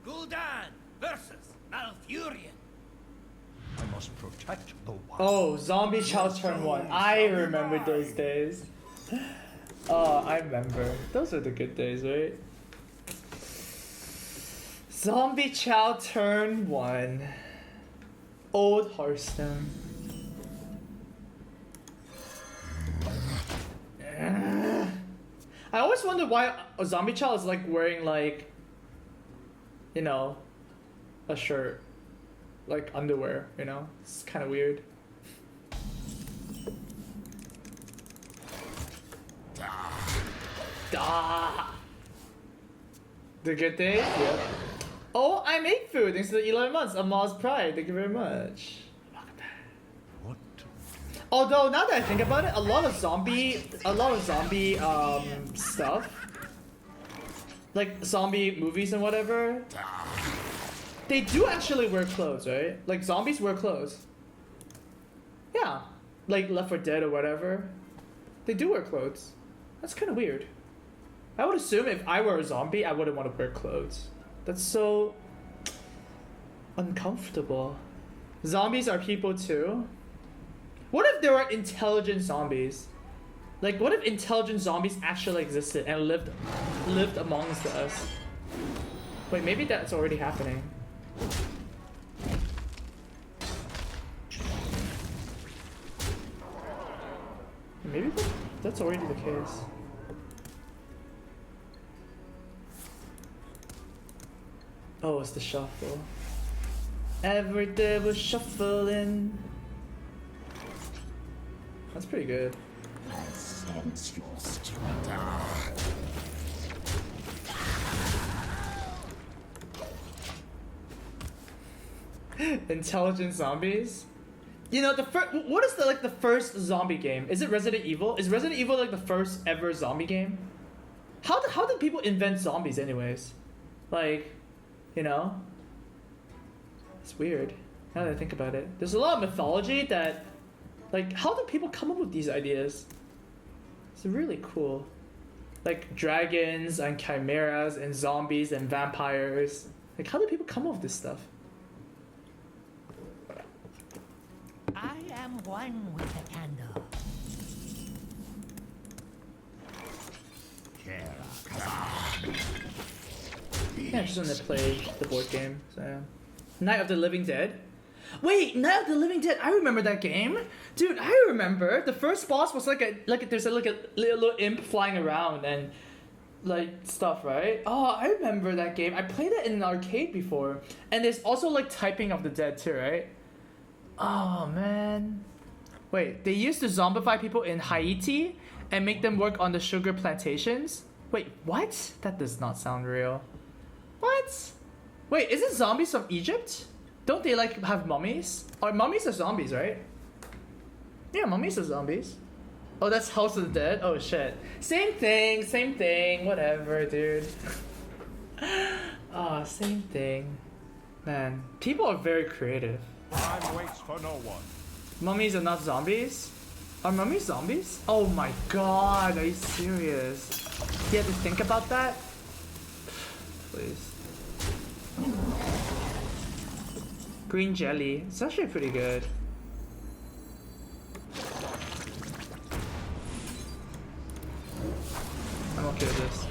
Gul'dan versus Malfurion. I must protect the wild. Oh, Zombie Child Turn 1. I remember those days. Oh, I remember. Those are the good days, right? Zombie Child Turn 1. Old Hearthstone. I always wonder why a zombie child is like wearing like, you know, a shirt, like underwear, you know? It's kind of weird. Da. The good day? Yep. Oh, I make food thanks to the 11 months. Amaz Pride, thank you very much. What? Although now that I think about it, a lot of zombie stuff, like zombie movies and whatever, they do actually wear clothes, right? Like zombies wear clothes. Yeah, like Left 4 Dead or whatever, they do wear clothes. That's kind of weird. I would assume if I were a zombie, I wouldn't want to wear clothes. That's so uncomfortable. Zombies are people too. What if there were intelligent zombies? Like, what if intelligent zombies actually existed and lived amongst us? Wait, maybe that's already happening. Maybe that's already the case. Oh, it's the shuffle. Every day we're shuffling. That's pretty good. I sense your strength. Intelligent zombies? You know, what is the first zombie game? Is it Resident Evil? Is Resident Evil like the first ever zombie game? How did people invent zombies anyways? Like, you know? It's weird. Now that I think about it. There's a lot of mythology that, like, how do people come up with these ideas? It's really cool. Like dragons and chimeras and zombies and vampires. Like, how do people come up with this stuff? I am one with the candle. Yeah, I just want to play the board game. So yeah. Night of the Living Dead. Wait, Night of the Living Dead. I remember that game, dude. I remember the first boss was like a little imp flying around and like stuff, right? Oh, I remember that game. I played it in an arcade before, and there's also like Typing of the Dead too, right? Oh man. Wait, they used to zombify people in Haiti and make them work on the sugar plantations? Wait, what? That does not sound real. What? Wait, is it zombies from Egypt? Don't they like have mummies? Or mummies are zombies, right? Yeah, mummies are zombies. Oh, that's House of the Dead? Oh shit. Same thing, whatever, dude. Oh, same thing. Man, people are very creative. Time waits for no one. Mummies are not zombies? Are mummies zombies? Oh my god, are you serious? You have to think about that? Please. Green jelly. It's actually pretty good. I'm okay with this.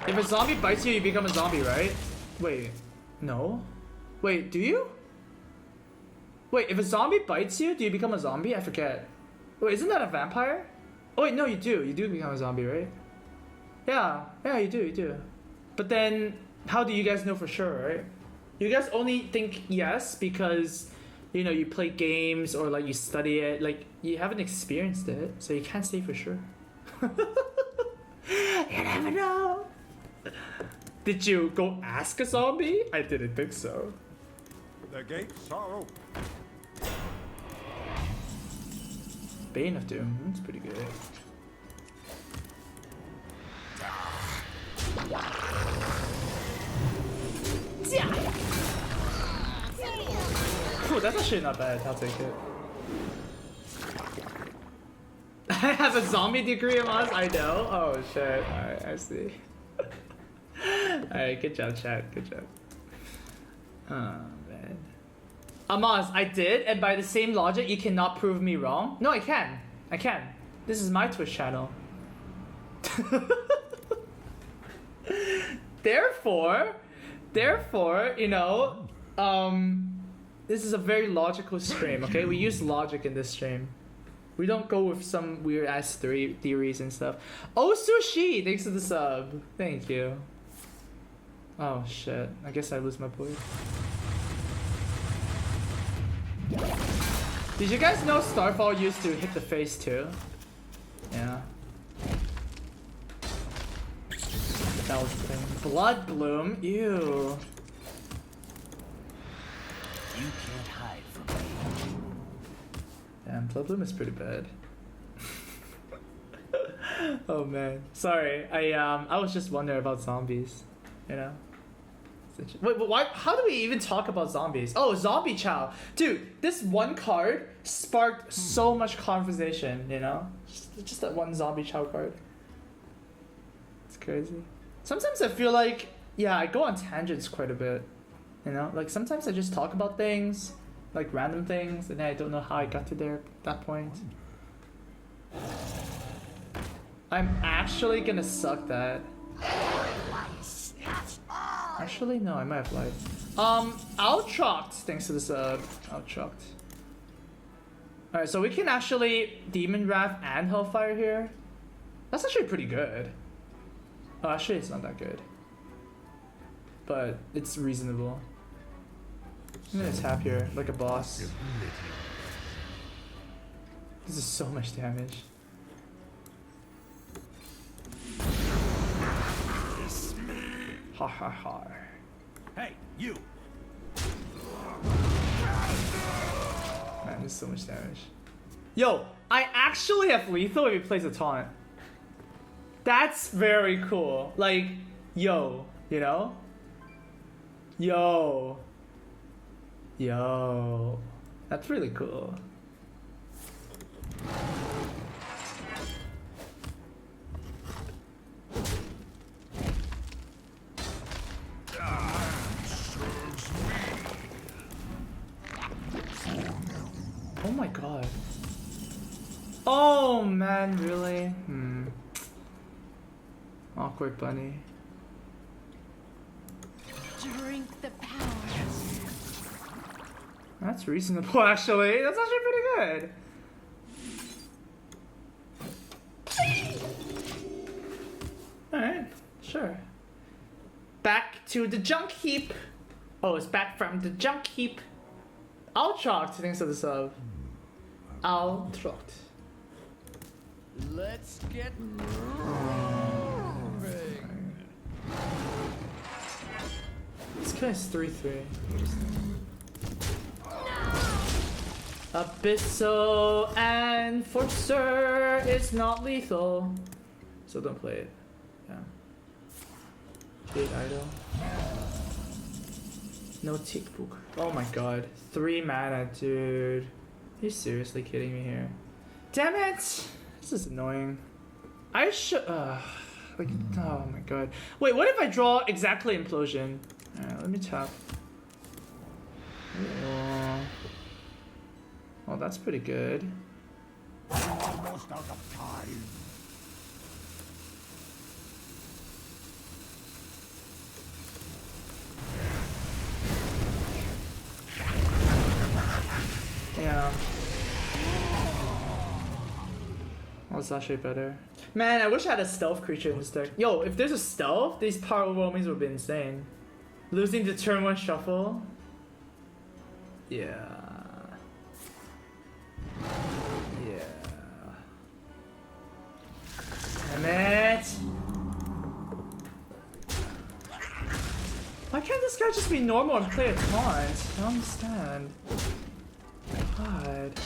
If a zombie bites you, you become a zombie, right? Wait, no? Wait, do you? Wait, if a zombie bites you, do you become a zombie? I forget. Wait, isn't that a vampire? Oh wait, no, you do. You do become a zombie, right? Yeah, you do. But then, how do you guys know for sure, right? You guys only think yes because, you know, you play games or like you study it. Like, you haven't experienced it, so you can't say for sure. You never know. Did you go ask a zombie? I didn't think so. The gates are open. Bane of Doom. That's pretty good. Cool, that's actually not bad. I'll take it. I have a zombie degree, Amaz. I know. Oh shit. Alright, I see. Alright, good job, chat. Good job. Oh man. Amaz, I did, and by the same logic, you cannot prove me wrong. No, I can. I can. This is my Twitch channel. Therefore, you know, this is a very logical stream, okay? We use logic in this stream. We don't go with some weird ass theories and stuff. Oh, Sushi! Thanks for the sub. Thank you. Oh shit. I guess I lose my point. Did you guys know Starfall used to hit the face too? Yeah. That was the thing. Blood Bloom? Ew. You can't hide from me. Damn, Blood Bloom is pretty bad. Oh man. Sorry. I was just wondering about zombies. You know? Wait, why? How do we even talk about zombies? Oh, Zombie Chow. Dude, this one card sparked so much conversation, you know? Just that one Zombie Chow card. It's crazy. Sometimes I feel like, yeah, I go on tangents quite a bit. You know? Like, sometimes I just talk about things, like random things, and then I don't know how I got to that point. I'm actually gonna suck that. Actually, no, I might have lied. Outrocked, thanks to the sub. Outrocked. Alright, so we can actually Demon Wrath and Hellfire here. That's actually pretty good. Oh, actually, it's not that good. But it's reasonable. I'm gonna tap here, like a boss. This is so much damage. Ha ha ha. Hey, you! Man, there's so much damage. Yo, I actually have lethal if he plays a taunt. That's very cool. Like, yo, you know? Yo. Yo. That's really cool. Oh my god. Oh man, really? Awkward bunny. Drink the power. That's reasonable actually. That's actually pretty good. Alright, sure. Back to the junk heap. Oh, it's back from the junk heap. Outrocked, thanks for the sub. Outrocked. Let's get This guy's 3-3. Abyssal Enforcer is not lethal. So don't play it. Yeah. Jade Idol. No tick book. Oh my god. 3 mana, dude. Are you seriously kidding me here? Damn it! This is annoying. I should. Like, oh my god. Wait, what if I draw exactly Implosion? Alright, let me tap. Oh, that's pretty good. Almost out of time. Yeah. Oh, it's actually better. Man, I wish I had a stealth creature in this deck. Yo, if there's a stealth, these power overwhelmings would be insane. Losing the turn 1 shuffle. Yeah. Yeah. Damn it! Why can't this guy just be normal and play a taunt? I don't understand. God.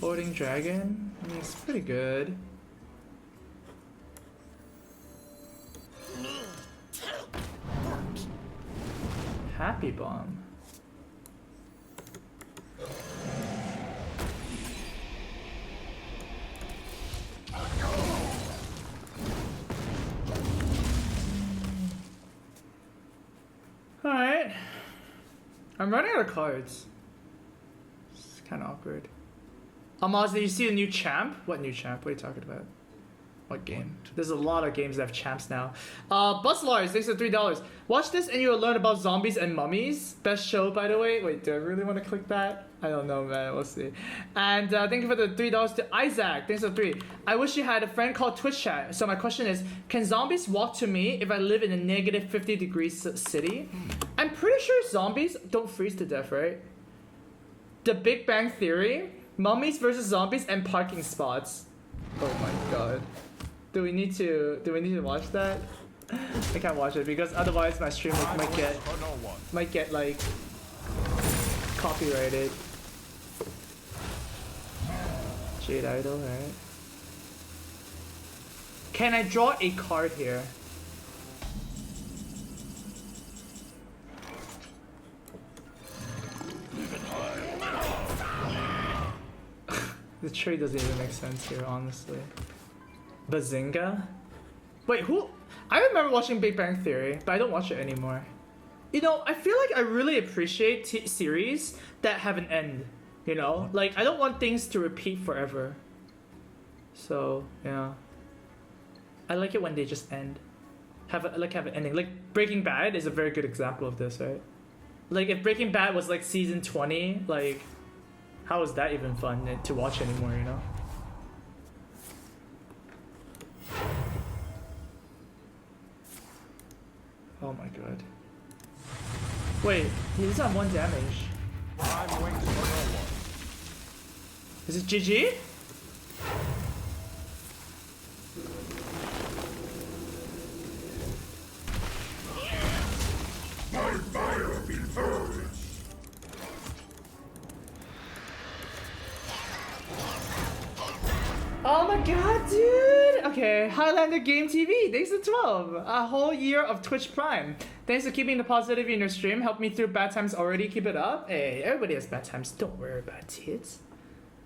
Floating Dragon? I mean, it's pretty good. Happy Bomb. I'm running out of cards. It's kind of awkward. Amaz, did you see the new champ? What new champ? What are you talking about? What game? There's a lot of games that have champs now. Buzz Lars, thanks for $3. Watch this and you'll learn about zombies and mummies. Best show, by the way. Wait, do I really want to click that? I don't know, man. We'll see. And thank you for the $3 to Isaac. Thanks for 3. I wish you had a friend called Twitch Chat. So my question is, can zombies walk to me if I live in a negative 50 degrees city? I'm pretty sure zombies don't freeze to death, right? The Big Bang Theory, mummies versus zombies, and parking spots. Oh my god. Do we need to watch that? I can't watch it because otherwise my stream might get like copyrighted. Jade Idol, right? Can I draw a card here? The trade doesn't even make sense here, honestly. Bazinga? Wait, who? I remember watching Big Bang Theory, but I don't watch it anymore. You know, I feel like I really appreciate series that have an end. You know? Like, I don't want things to repeat forever. So, yeah. I like it when they just end. Have an ending. Like, Breaking Bad is a very good example of this, right? Like, if Breaking Bad was like season 20, like, how is that even fun to watch anymore, you know? Oh my god. Wait, he's on 1 damage. Is it GG? My fire be purged. Oh my god, dude! Okay, Highlander Game TV, thanks for 12. A whole year of Twitch Prime. Thanks for keeping the positivity in your stream. Helped me through bad times already. Keep it up. Hey, everybody has bad times. Don't worry about it.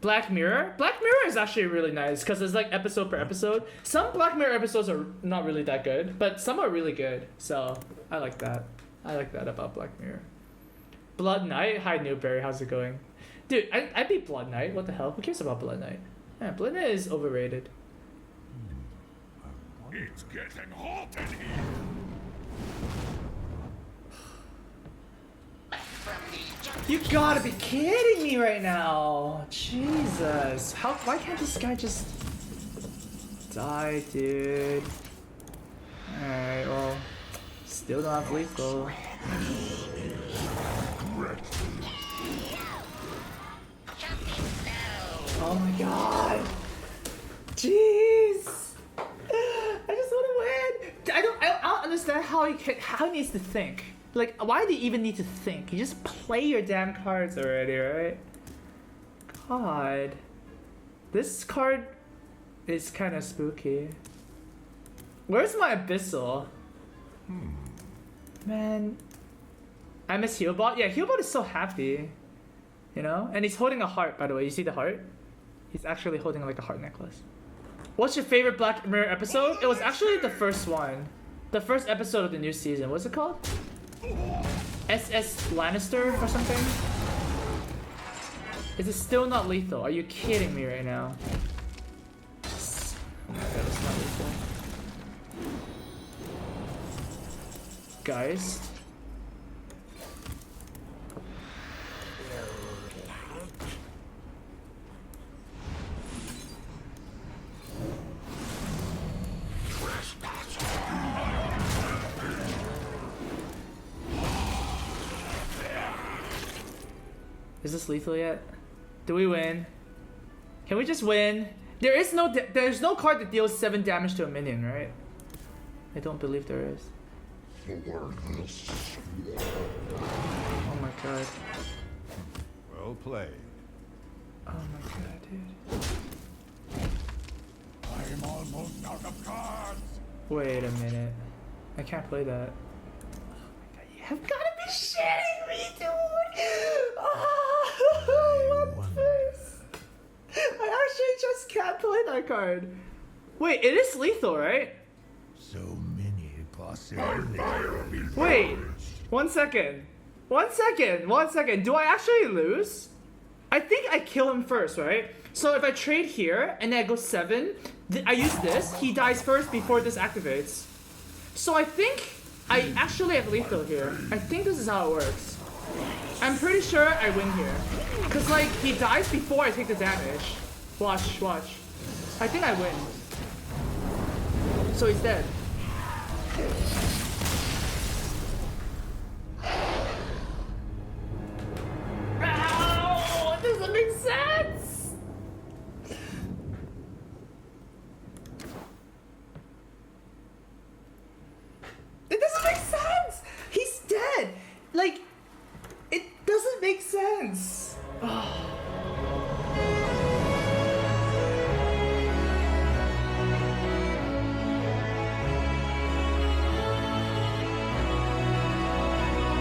Black Mirror? Black Mirror is actually really nice because it's like episode per episode. Some Black Mirror episodes are not really that good, but some are really good. So, I like that. I like that about Black Mirror. Blood Knight? Hi, Newberry. How's it going? Dude, I beat Blood Knight. What the hell? Who cares about Blood Knight? Yeah, Blood Knight is overrated. It's getting hot in here. You gotta be kidding me right now! Jesus. Why can't this guy just die, dude? Alright, well, still don't have lethal. Oh my god! Jeez! I just want to win! I don't understand how he needs to think. Like, why do you even need to think? You just play your damn cards already, right? God. This card is kind of spooky. Where's my Abyssal? Man. I miss Healbot. Yeah, Healbot is so happy. You know? And he's holding a heart, by the way. You see the heart? He's actually holding like a heart necklace. What's your favorite Black Mirror episode? It was actually the first one. The first episode of the new season. What's it called? SS Lannister or something? Is it still not lethal? Are you kidding me right now? Oh my god, it's not lethal. Guys? Is this lethal yet? Do we win? Can we just win? There's no card that deals 7 damage to a minion, right? I don't believe there is. Oh my god. Well played. Oh my god, dude. I'm almost out of cards. Wait a minute. I can't play that. Oh my god, you have gotta be shitting me, dude! Oh, what's this? I actually just can't play that card. Wait, it is lethal, right? So many possibilities. Wait, 1 second. 1 second, 1 second. Do I actually lose? I think I kill him first, right? So if I trade here and then I go 7, I use this. He dies first before this activates. So I think I actually have lethal here. I think this is how it works. I'm pretty sure I win here. Cause like he dies before I take the damage. Watch, watch. I think I win. So he's dead.